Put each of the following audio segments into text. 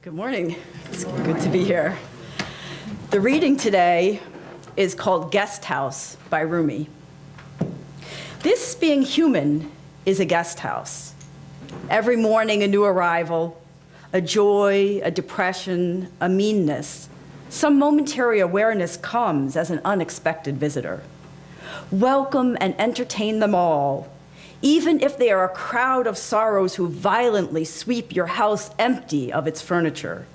Good morning. It's good to be here. The reading today is called Guest House by Rumi. This being human is a guest house. Every morning a new arrival, a joy, a depression, a meanness. Some momentary awareness comes as an unexpected visitor. Welcome and entertain them all, even if they are a crowd of sorrows who violently sweep your house empty of its furniture.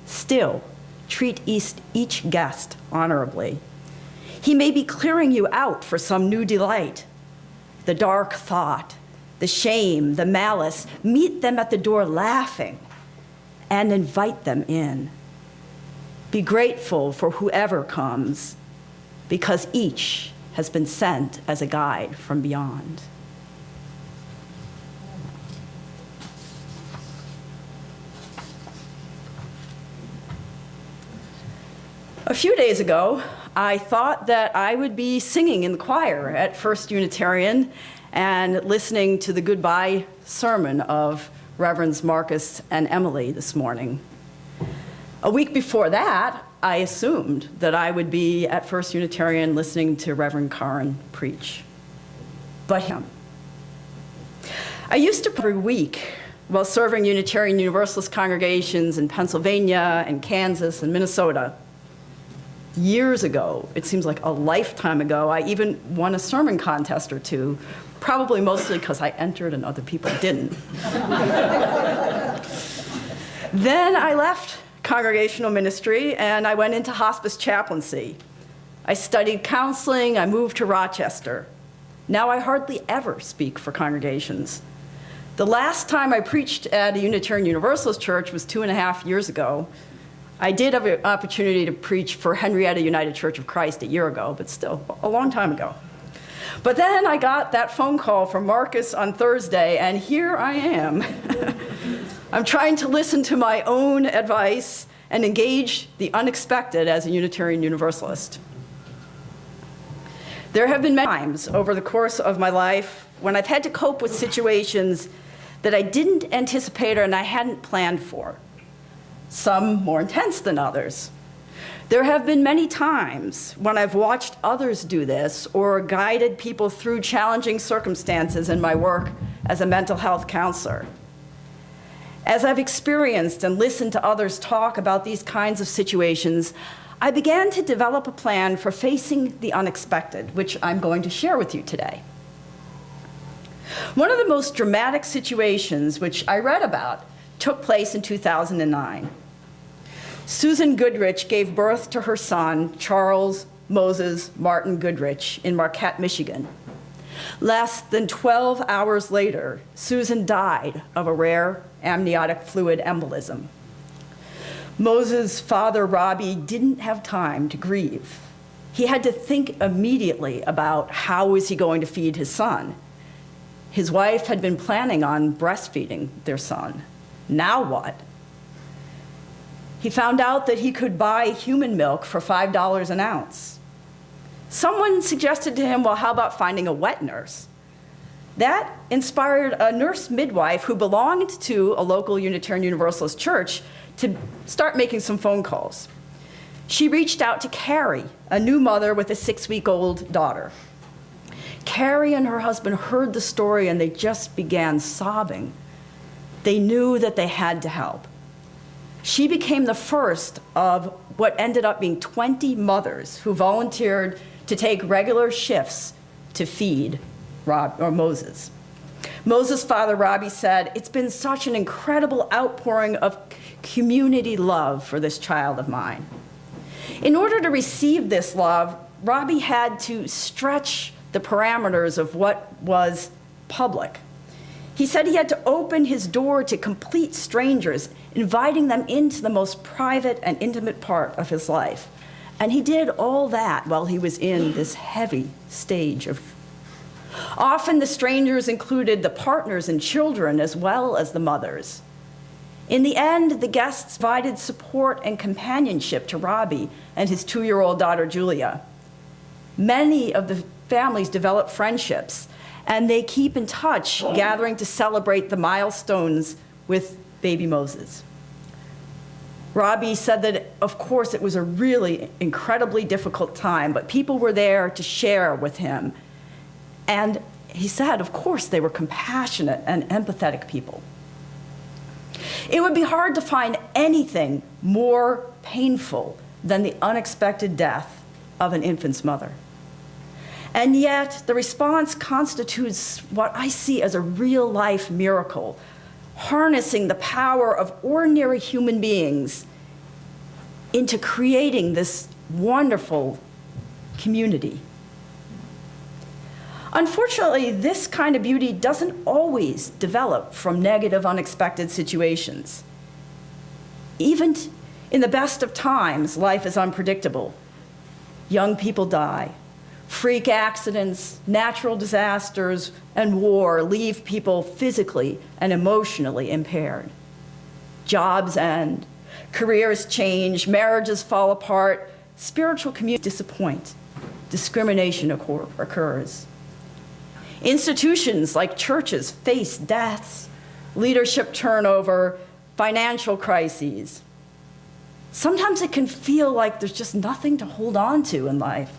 Still, treat each guest honorably. He may be clearing you out for some new delight. The dark thought, the shame, the malice, meet them at the door laughing and invite them in. Be grateful for whoever comes, because each has been sent as a guide from beyond. A few days ago, I thought that I would be singing in the choir at First Unitarian and listening to the goodbye sermon of Reverends Marcus and Emily this morning. A week before that, I assumed that I would be at First Unitarian listening to Reverend Karin preach. But him. I used to every week while serving Unitarian Universalist congregations in Pennsylvania and Kansas and Minnesota. Years ago, it seems like a lifetime ago, I even won a sermon contest or two, probably mostly because I entered and other people didn't. Then I left congregational ministry and I went into hospice chaplaincy. I studied counseling, I moved to Rochester. Now I hardly ever speak for congregations. The last time I preached at a Unitarian Universalist church was 2.5 years ago. I did have an opportunity to preach for Henrietta United Church of Christ a year ago, but still, a long time ago. But then I got that phone call from Marcus on Thursday, and here I am. I'm trying to listen to my own advice and engage the unexpected as a Unitarian Universalist. There have been many times over the course of my life when I've had to cope with situations that I didn't anticipate and I hadn't planned for. Some more intense than others. There have been many times when I've watched others do this or guided people through challenging circumstances in my work as a mental health counselor. As I've experienced and listened to others talk about these kinds of situations, I began to develop a plan for facing the unexpected, which I'm going to share with you today. One of the most dramatic situations which I read about took place in 2009. Susan Goodrich gave birth to her son, Charles Moses Martin Goodrich, in Marquette, Michigan. Less than 12 hours later, Susan died of a rare amniotic fluid embolism. Moses' father, Robbie, didn't have time to grieve. He had to think immediately about how was he going to feed his son. His wife had been planning on breastfeeding their son. Now what? He found out that he could buy human milk for $5 an ounce. Someone suggested to him, well, how about finding a wet nurse? That inspired a nurse midwife who belonged to a local Unitarian Universalist church to start making some phone calls. She reached out to Carrie, a new mother with a 6-week-old daughter. Carrie and her husband heard the story and they just began sobbing. They knew that they had to help. She became the first of what ended up being 20 mothers who volunteered to take regular shifts to feed Moses. Moses' father, Robbie, said, "It's been such an incredible outpouring of community love for this child of mine." In order to receive this love, Robbie had to stretch the parameters of what was public. He said he had to open his door to complete strangers, inviting them into the most private and intimate part of his life. And he did all that while he was in this heavy stage of. Often the strangers included the partners and children as well as the mothers. In the end, the guests provided support and companionship to Robbie and his 2-year-old daughter, Julia. Many of the families develop friendships, and they keep in touch, gathering to celebrate the milestones with baby Moses. Robbie said that, of course, it was a really incredibly difficult time, but people were there to share with him. And he said, of course, they were compassionate and empathetic people. It would be hard to find anything more painful than the unexpected death of an infant's mother. And yet, the response constitutes what I see as a real-life miracle, harnessing the power of ordinary human beings into creating this wonderful community. Unfortunately, this kind of beauty doesn't always develop from negative, unexpected situations. Even in the best of times, life is unpredictable. Young people die. Freak accidents, natural disasters, and war leave people physically and emotionally impaired. Jobs end, careers change, marriages fall apart, spiritual communities disappoint, discrimination occurs. Institutions like churches face deaths, leadership turnover, financial crises. Sometimes it can feel like there's just nothing to hold on to in life.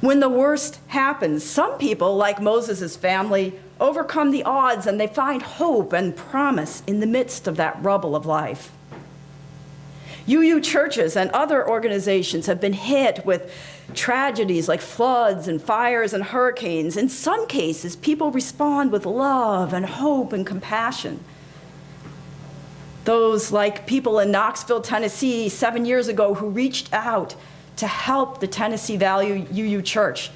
When the worst happens, some people, like Moses' family, overcome the odds and they find hope and promise in the midst of that rubble of life. UU churches and other organizations have been hit with tragedies like floods and fires and hurricanes. In some cases, people respond with love and hope and compassion. Those like people in Knoxville, Tennessee, 7 years ago who reached out to help the Tennessee Valley UU Church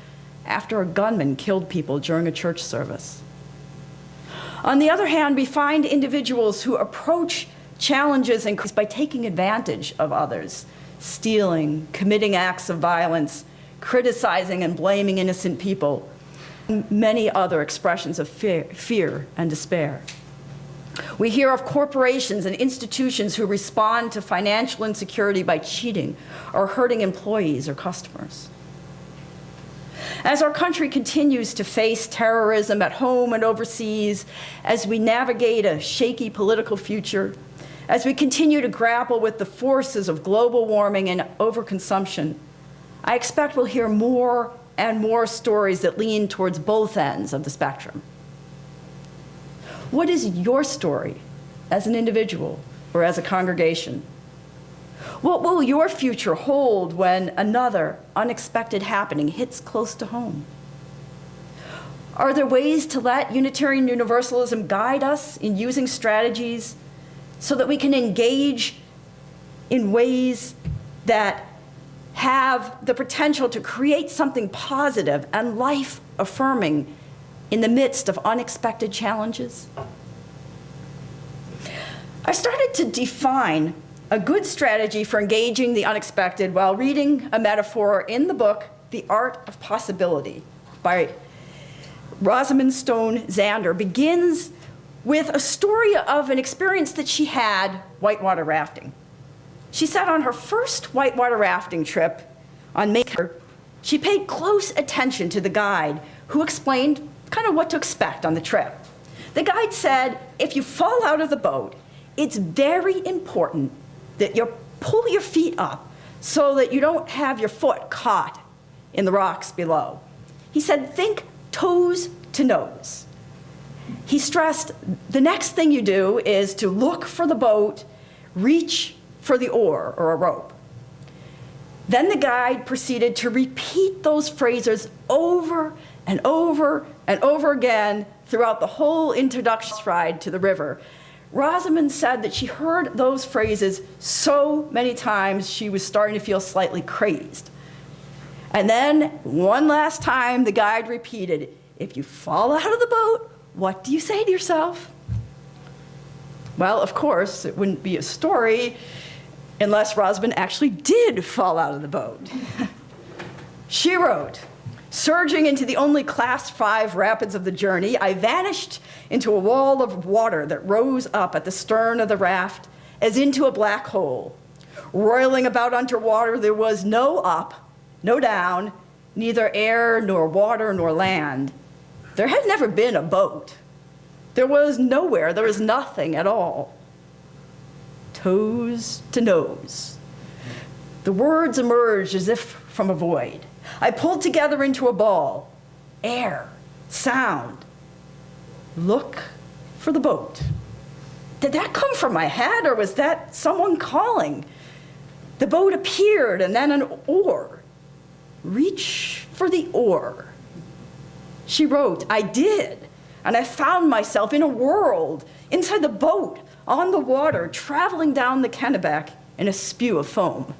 after a gunman killed people during a church service. On the other hand, we find individuals who approach challenges by taking advantage of others, stealing, committing acts of violence, criticizing and blaming innocent people, and many other expressions of fear and despair. We hear of corporations and institutions who respond to financial insecurity by cheating or hurting employees or customers. As our country continues to face terrorism at home and overseas, as we navigate a shaky political future, as we continue to grapple with the forces of global warming and overconsumption, I expect we'll hear more and more stories that lean towards both ends of the spectrum. What is your story as an individual or as a congregation? What will your future hold when another unexpected happening hits close to home? Are there ways to let Unitarian Universalism guide us in using strategies so that we can engage in ways that have the potential to create something positive and life-affirming in the midst of unexpected challenges? I started to define a good strategy for engaging the unexpected while reading a metaphor in the book, The Art of Possibility, by Rosamund Stone Zander. Begins with a story of an experience that she had whitewater rafting. She said on her first whitewater rafting trip on May, she paid close attention to the guide who explained kind of what to expect on the trip. The guide said, if you fall out of the boat, it's very important that you pull your feet up so that you don't have your foot caught in the rocks below. He said, think toes to nose. He stressed the next thing you do is to look for the boat, reach for the oar or a rope. Then the guide proceeded to repeat those phrases over and over and over again throughout the whole introduction ride to the river. Rosamund said that she heard those phrases so many times she was starting to feel slightly crazed. And then one last time the guide repeated, if you fall out of the boat, what do you say to yourself? Well, of course, it wouldn't be a story unless Rosamund actually did fall out of the boat. She wrote, surging into the only Class 5 rapids of the journey, I vanished into a wall of water that rose up at the stern of the raft as into a black hole. Roiling about underwater, there was no up, no down, neither air nor water nor land. There had never been a boat. There was nowhere, there was nothing at all. toes to nose. The words emerged as if from a void. I pulled together into a ball. Air, sound. Look for the boat. Did that come from my head, or was that someone calling? The boat appeared, and then an oar. Reach for the oar. She wrote, I did, and I found myself in a world, inside the boat, on the water, traveling down the Kennebec in a spew of foam.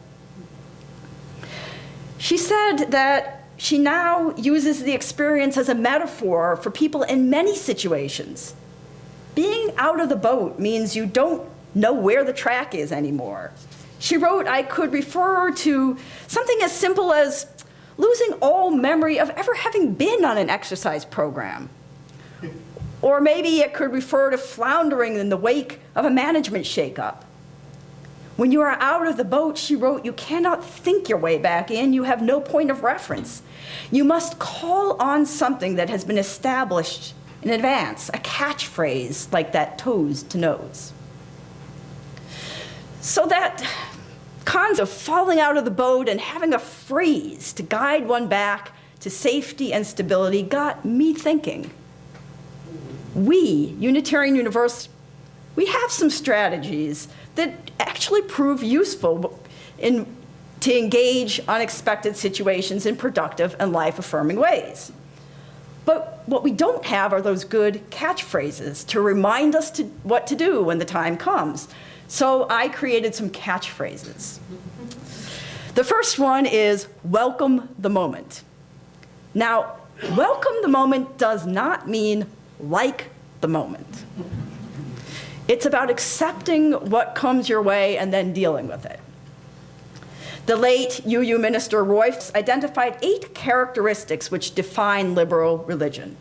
She said that she now uses the experience as a metaphor for people in many situations. Being out of the boat means you don't know where the track is anymore. She wrote, I could refer to something as simple as losing all memory of ever having been on an exercise program. Or maybe it could refer to floundering in the wake of a management shakeup. When you are out of the boat, she wrote, you cannot think your way back in. You have no point of reference. You must call on something that has been established in advance, a catchphrase like that toes to nose. So that concept of falling out of the boat and having a phrase to guide one back to safety and stability got me thinking. We, Unitarian Universalist, we have some strategies that actually prove useful to engage unexpected situations in productive and life-affirming ways. But what we don't have are those good catchphrases to remind us what to do when the time comes. So I created some catchphrases. The first one is, welcome the moment. Now, welcome the moment does not mean like the moment. It's about accepting what comes your way and then dealing with it. The late UU minister Royce identified 8 characteristics which define liberal religion.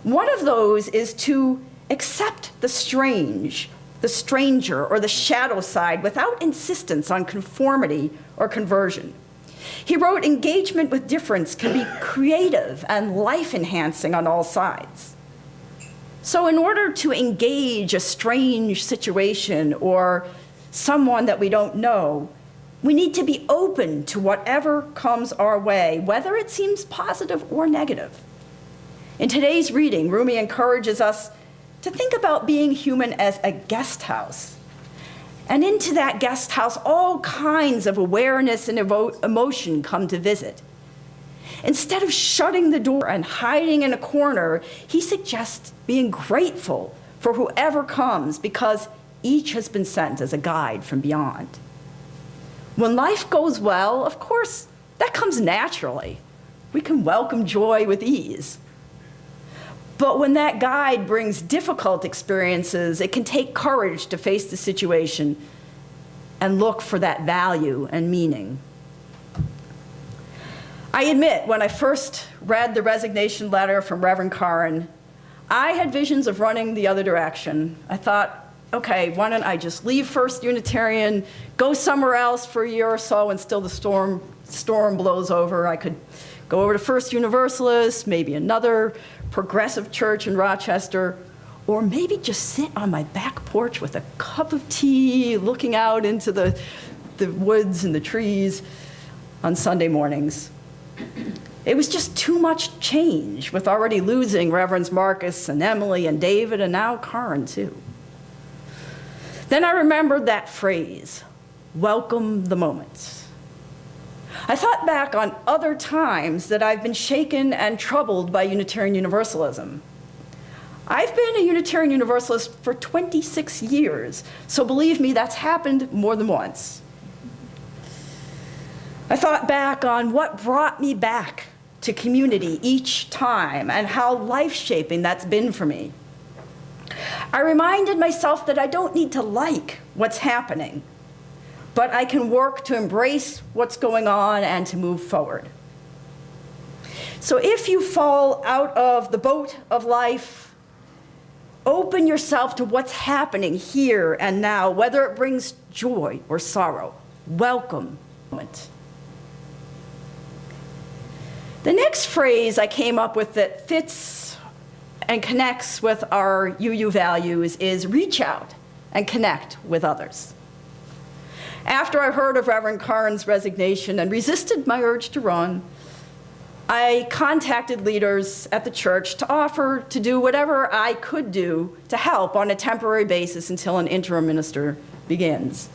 One of those is to accept the strange, the stranger, or the shadow side without insistence on conformity or conversion. He wrote, engagement with difference can be creative and life-enhancing on all sides. So in order to engage a strange situation or someone that we don't know, we need to be open to whatever comes our way, whether it seems positive or negative. In today's reading, Rumi encourages us to think about being human as a guest house. And into that guest house, all kinds of awareness and emotion come to visit. Instead of shutting the door and hiding in a corner, he suggests being grateful for whoever comes because each has been sent as a guide from beyond. When life goes well, of course, that comes naturally. We can welcome joy with ease. But when that guide brings difficult experiences, it can take courage to face the situation and look for that value and meaning. I admit, when I first read the resignation letter from Reverend Karin, I had visions of running the other direction. I thought, okay, why don't I just leave First Unitarian, go somewhere else for a year or so until the storm blows over. I could go over to First Universalist, maybe another progressive church in Rochester, or maybe just sit on my back porch with a cup of tea, looking out into the woods and the trees on Sunday mornings. It was just too much change with already losing Reverends Marcus and Emily and David and now Karin too. Then I remembered that phrase, welcome the moment. I thought back on other times that I've been shaken and troubled by Unitarian Universalism. I've been a Unitarian Universalist for 26 years, so believe me, that's happened more than once. I thought back on what brought me back to community each time and how life-shaping that's been for me. I reminded myself that I don't need to like what's happening, but I can work to embrace what's going on and to move forward. So if you fall out of the boat of life, open yourself to what's happening here and now, whether it brings joy or sorrow. Welcome the moment. The next phrase I came up with that fits and connects with our UU values is reach out and connect with others. After I heard of Reverend Karn's resignation and resisted my urge to run, I contacted leaders at the church to offer to do whatever I could do to help on a temporary basis until an interim minister begins.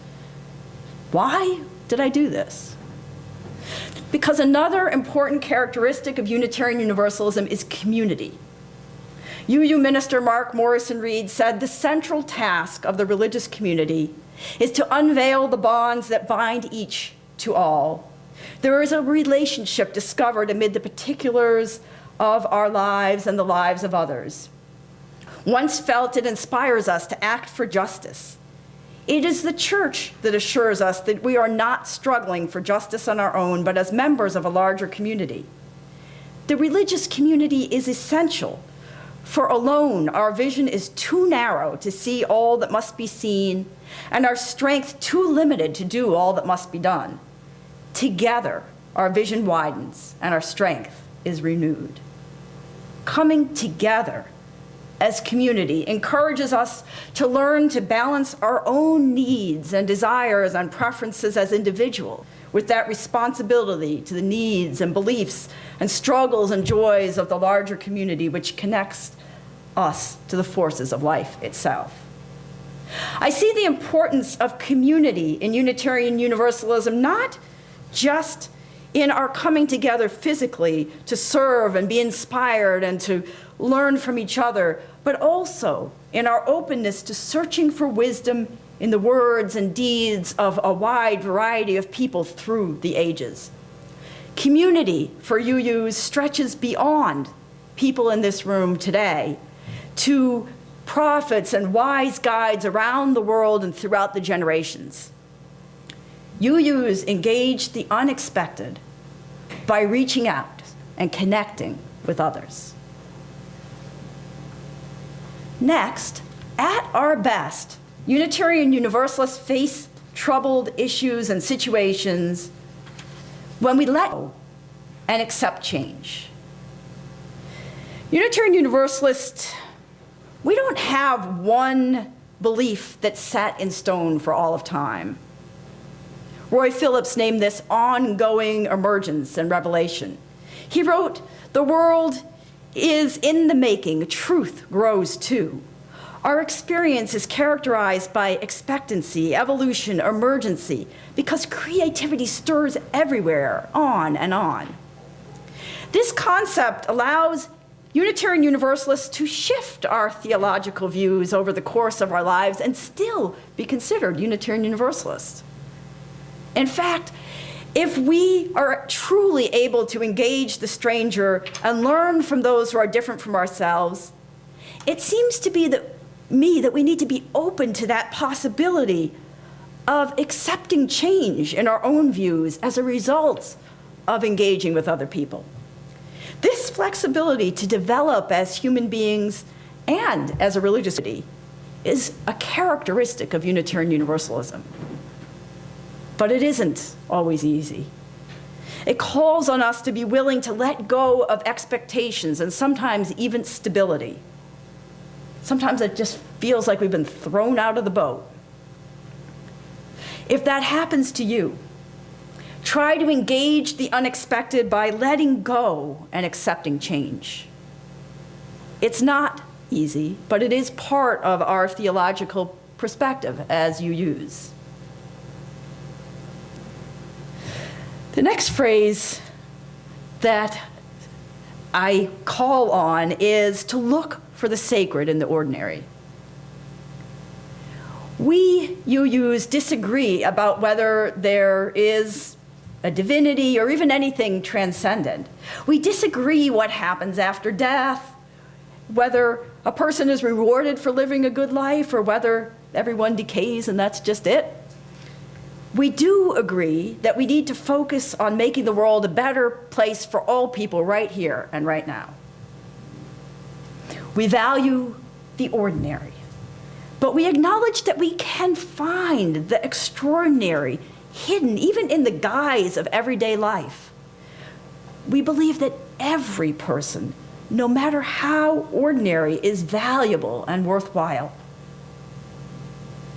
Why did I do this? Because another important characteristic of Unitarian Universalism is community. UU Minister Mark Morrison Reed said the central task of the religious community is to unveil the bonds that bind each to all. There is a relationship discovered amid the particulars of our lives and the lives of others. Once felt, it inspires us to act for justice. It is the church that assures us that we are not struggling for justice on our own, but as members of a larger community. The religious community is essential, for alone our vision is too narrow to see all that must be seen, and our strength too limited to do all that must be done. Together, our vision widens and our strength is renewed. Coming together as community encourages us to learn to balance our own needs and desires and preferences as individuals with that responsibility to the needs and beliefs and struggles and joys of the larger community which connects us to the forces of life itself. I see the importance of community in Unitarian Universalism not just in our coming together physically to serve and be inspired and to learn from each other, but also in our openness to searching for wisdom in the words and deeds of a wide variety of people through the ages. Community for UUs stretches beyond people in this room today to prophets and wise guides around the world and throughout the generations. UUs engage the unexpected by reaching out and connecting with others. Next, at our best, Unitarian Universalists face troubled issues and situations when we let go and accept change. Unitarian Universalists, we don't have one belief that's set in stone for all of time. Roy Phillips named this ongoing emergence and revelation. He wrote, "The world is in the making, truth grows too. Our experience is characterized by expectancy, evolution, emergency, because creativity stirs everywhere, on and on." This concept allows Unitarian Universalists to shift our theological views over the course of our lives and still be considered Unitarian Universalists. In fact, if we are truly able to engage the stranger and learn from those who are different from ourselves, it seems to be that we need to be open to that possibility of accepting change in our own views as a result of engaging with other people. This flexibility to develop as human beings and as a religious community is a characteristic of Unitarian Universalism. But it isn't always easy. It calls on us to be willing to let go of expectations and sometimes even stability. Sometimes it just feels like we've been thrown out of the boat. If that happens to you, try to engage the unexpected by letting go and accepting change. It's not easy, but it is part of our theological perspective as UUs. The next phrase that I call on is to look for the sacred in the ordinary. We UUs disagree about whether there is a divinity or even anything transcendent. We disagree what happens after death, whether a person is rewarded for living a good life or whether everyone decays and that's just it. We do agree that we need to focus on making the world a better place for all people right here and right now. We value the ordinary, but we acknowledge that we can find the extraordinary hidden even in the guise of everyday life. We believe that every person, no matter how ordinary, is valuable and worthwhile.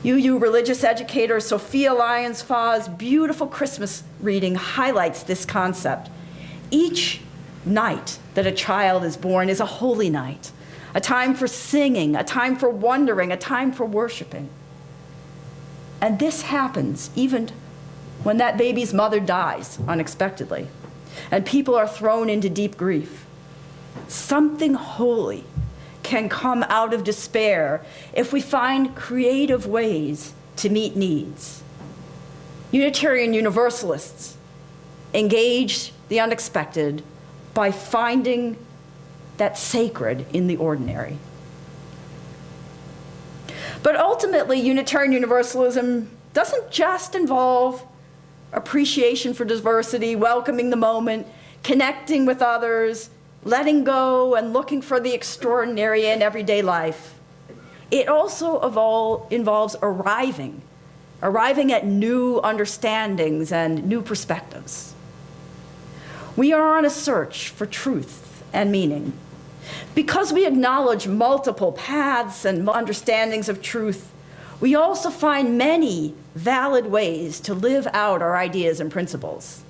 UU religious educator Sophia Lyons-Faw's beautiful Christmas reading highlights this concept. Each night that a child is born is a holy night, a time for singing, a time for wondering, a time for worshiping. And this happens even when that baby's mother dies unexpectedly, and people are thrown into deep grief. Something holy can come out of despair if we find creative ways to meet needs. Unitarian Universalists engage the unexpected by finding that sacred in the ordinary. But ultimately, Unitarian Universalism doesn't just involve appreciation for diversity, welcoming the moment, connecting with others, letting go and looking for the extraordinary in everyday life. It also involves arriving at new understandings and new perspectives. We are on a search for truth and meaning. Because we acknowledge multiple paths and understandings of truth, we also find many valid ways to live out our ideas and principles.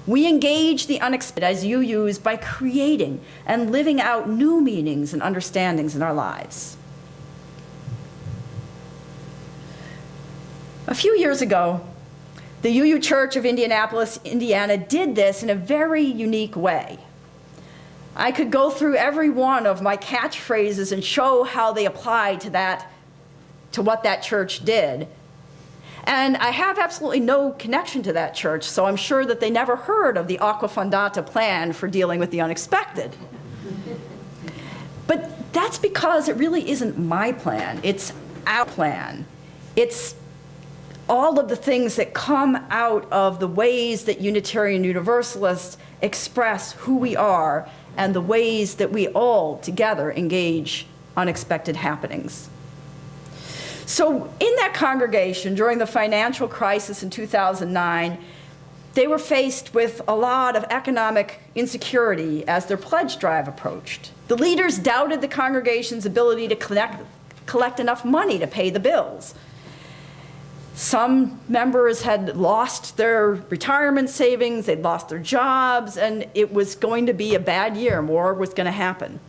We engage the unexpected as UUs by creating and living out new meanings and understandings in our lives. A few years ago, the UU Church of Indianapolis, Indiana did this in a very unique way. I could go through every one of my catchphrases and show how they apply to what that church did. And I have absolutely no connection to that church, so I'm sure that they never heard of the Acquafondata plan for dealing with the unexpected. But that's because it really isn't my plan, it's our plan. It's all of the things that come out of the ways that Unitarian Universalists express who we are and the ways that we all together engage unexpected happenings. So in that congregation, during the financial crisis in 2009, they were faced with a lot of economic insecurity as their pledge drive approached. The leaders doubted the congregation's ability to collect enough money to pay the bills. Some members had lost their retirement savings, they'd lost their jobs, and it was going to be a bad year. More was going to happen.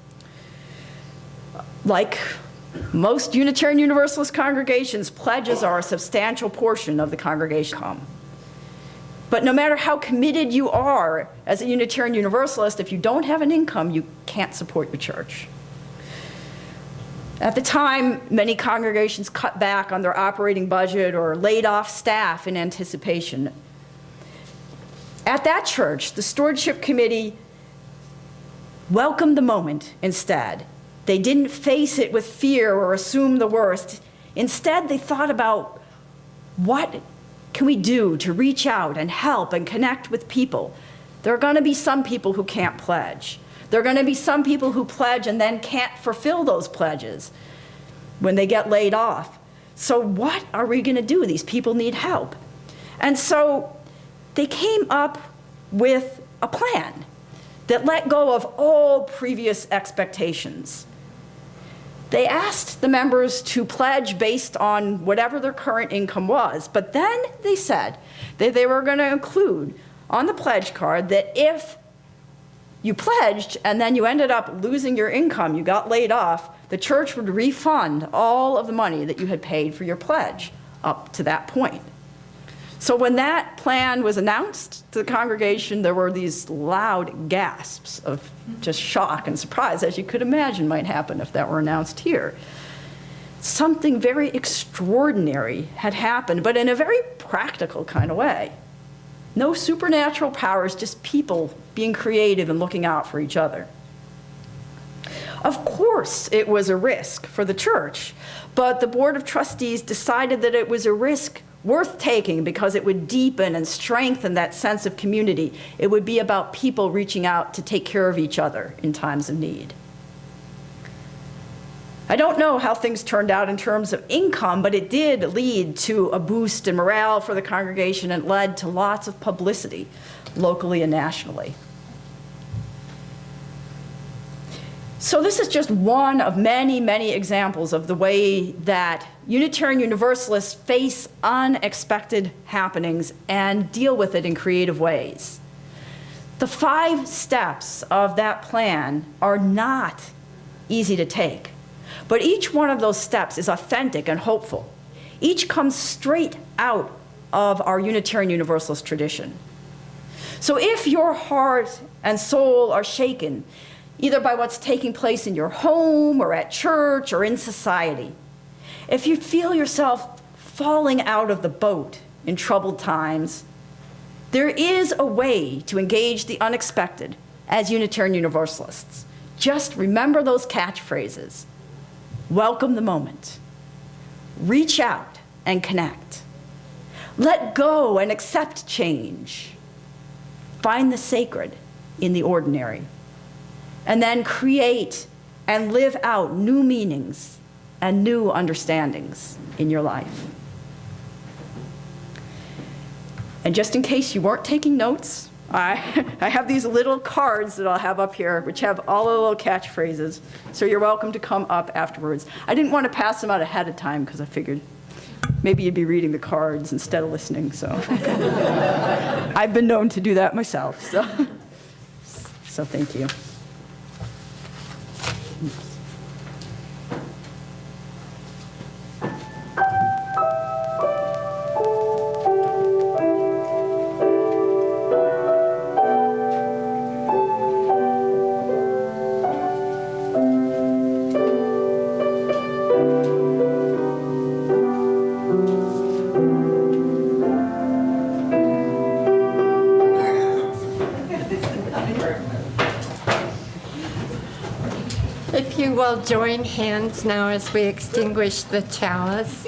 Like most Unitarian Universalist congregations, pledges are a substantial portion of the congregation income. But no matter how committed you are as a Unitarian Universalist, if you don't have an income, you can't support your church. At the time, many congregations cut back on their operating budget or laid off staff in anticipation. At that church, the stewardship committee welcomed the moment instead. They didn't face it with fear or assume the worst. Instead, they thought about what can we do to reach out and help and connect with people. There are going to be some people who can't pledge. There are going to be some people who pledge and then can't fulfill those pledges when they get laid off. So what are we going to do? These people need help. And so they came up with a plan that let go of all previous expectations. They asked the members to pledge based on whatever their current income was, but then they said that they were going to include on the pledge card that if you pledged and then you ended up losing your income, you got laid off, the church would refund all of the money that you had paid for your pledge up to that point. So when that plan was announced to the congregation, there were these loud gasps of just shock and surprise, as you could imagine might happen if that were announced here. Something very extraordinary had happened, but in a very practical kind of way. No supernatural powers, just people being creative and looking out for each other. Of course, it was a risk for the church, but the Board of Trustees decided that it was a risk worth taking because it would deepen and strengthen that sense of community. It would be about people reaching out to take care of each other in times of need. I don't know how things turned out in terms of income, but it did lead to a boost in morale for the congregation and led to lots of publicity locally and nationally. So this is just one of many, many examples of the way that Unitarian Universalists face unexpected happenings and deal with it in creative ways. The 5 steps of that plan are not easy to take, but each one of those steps is authentic and hopeful. Each comes straight out of our Unitarian Universalist tradition. So if your heart and soul are shaken, either by what's taking place in your home or at church or in society, if you feel yourself falling out of the boat in troubled times, there is a way to engage the unexpected as Unitarian Universalists. Just remember those catchphrases. Welcome the moment. Reach out and connect. Let go and accept change. Find the sacred in the ordinary. And then create and live out new meanings and new understandings in your life. And just in case you weren't taking notes, I have these little cards that I'll have up here, which have all the little catchphrases, so you're welcome to come up afterwards. I didn't want to pass them out ahead of time because I figured maybe you'd be reading the cards instead of listening, so. I've been known to do that myself, so thank you. If you will join hands now as we extinguish the chalice.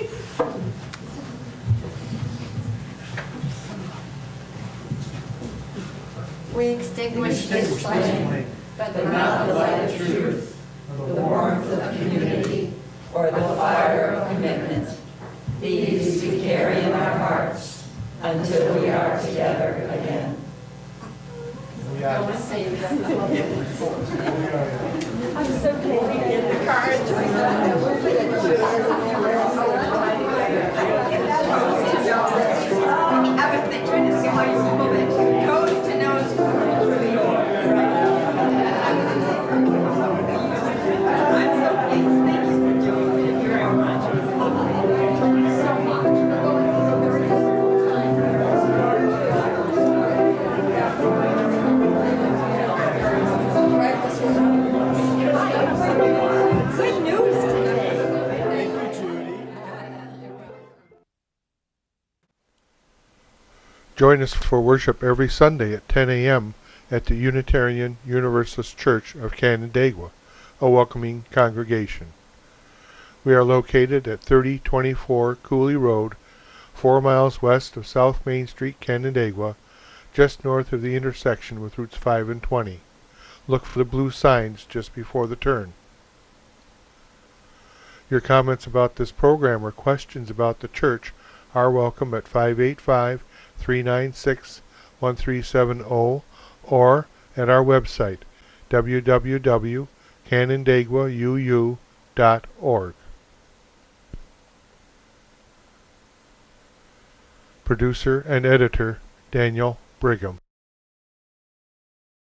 We extinguish this flame, but not the light of truth, the warmth of community, or the fire of commitment. These we carry in our hearts until we are together again. I'm so glad we get the cards. I was trying to see how you pull it. Nose to nose. I'm so pleased. Thank you for doing it very much. So much. Good news today. Thank you, Judy. Join us for worship every Sunday at 10 a.m. at the Unitarian Universalist Church of Canandaigua, a welcoming congregation. We are located at 3024 Cooley Road, 4 miles west of South Main Street, Canandaigua, just north of the intersection with Routes 5 and 20. Look for the blue signs just before the turn. Your comments about this program or questions about the church are welcome at 585-396-1370 or at our website, www.canandaiguauu.org. Producer and editor, Daniel Brigham.